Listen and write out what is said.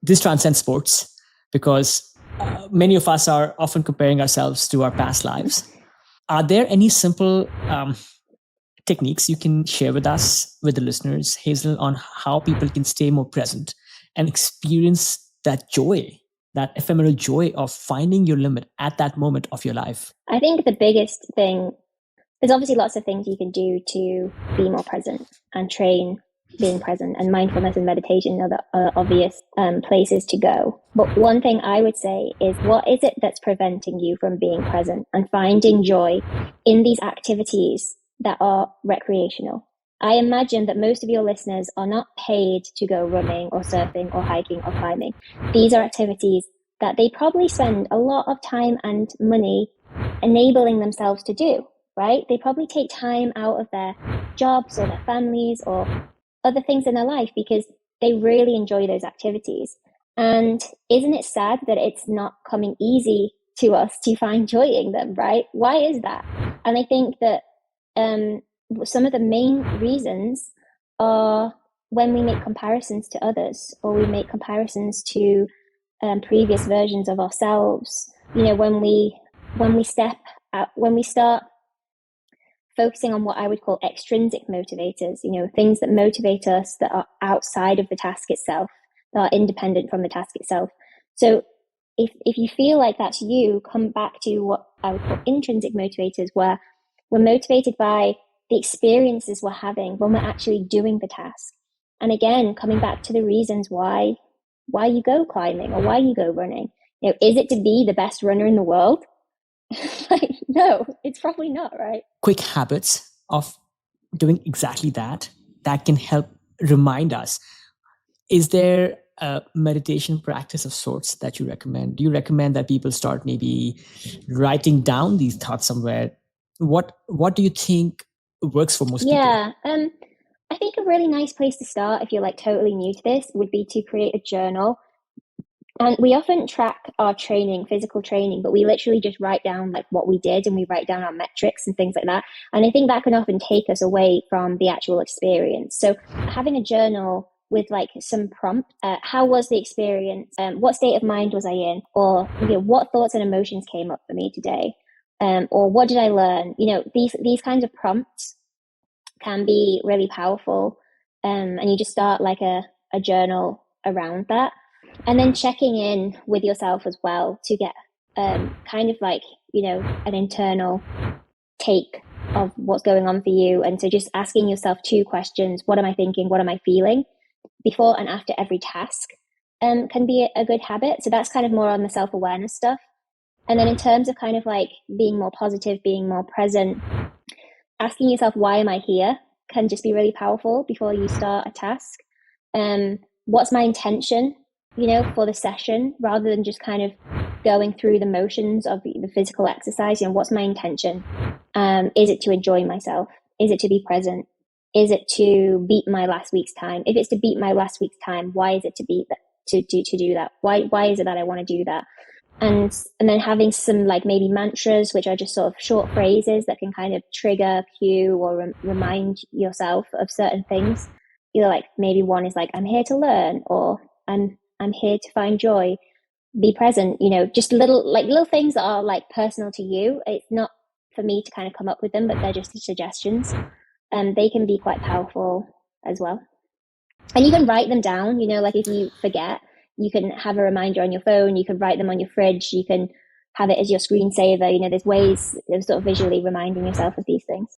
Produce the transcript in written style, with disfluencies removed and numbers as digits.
this transcends sports because many of us are often comparing ourselves to our past lives. Are there any simple techniques you can share with us, with the listeners, Hazel, on how people can stay more present and experience that joy, that ephemeral joy of finding your limit at that moment of your life? I think the biggest thing, there's obviously lots of things you can do to be more present and train being present, and mindfulness and meditation are the obvious places to go. But one thing I would say is, what is it that's preventing you from being present and finding joy in these activities that are recreational? I imagine that most of your listeners are not paid to go running or surfing or hiking or climbing. These are activities that they probably spend a lot of time and money enabling themselves to do, right? They probably take time out of their jobs or their families or other things in their life because they really enjoy those activities. And isn't it sad that it's not coming easy to us to find joy in them, right? Why is that? And I think that some of the main reasons are when we make comparisons to others, or we make comparisons to previous versions of ourselves. When we start focusing on what I would call extrinsic motivators, things that motivate us that are outside of the task itself, that are independent from the task itself. So if you feel like that's you, come back to what I would call intrinsic motivators, where we're motivated by the experiences we're having when we're actually doing the task. And again, coming back to the reasons why you go climbing or why you go running. Is it to be the best runner in the world? Like, no, it's probably not, right? Quick habits of doing exactly that can help remind us. Is there a meditation practice of sorts that you recommend? Do you recommend that people start maybe writing down these thoughts somewhere? What do you think works for most people? Yeah, I think a really nice place to start, if you're like totally new to this, would be to create a journal. And we often track our training, physical training, but we literally just write down like what we did, and we write down our metrics and things like that. And I think that can often take us away from the actual experience. So having a journal with like some prompt, how was the experience? What state of mind was I in? Or what thoughts and emotions came up for me today? Or what did I learn? These kinds of prompts can be really powerful. And you just start like a journal around that. And then checking in with yourself as well to get kind of like, an internal take of what's going on for you. And so just asking yourself 2 questions: what am I thinking? What am I feeling? Before and after every task can be a good habit. So that's kind of more on the self-awareness stuff. And then in terms of kind of like being more positive, being more present, asking yourself, why am I here? Can just be really powerful before you start a task. What's my intention, for the session, rather than just kind of going through the motions of the physical exercise? What's my intention? Is it to enjoy myself? Is it to be present? Is it to beat my last week's time? If it's to beat my last week's time, why is it to beat that, to do that? Why is it that I want to do that? And then having some like maybe mantras, which are just sort of short phrases that can kind of trigger, cue, or remind yourself of certain things. Like maybe one is like, I'm here to learn, or I'm here to find joy, be present. Just little things that are like personal to you. It's not for me to kind of come up with them, but they're just suggestions, and they can be quite powerful as well. And you can write them down. Like if you forget, you can have a reminder on your phone. You can write them on your fridge. You can have it as your screensaver. There's ways of sort of visually reminding yourself of these things.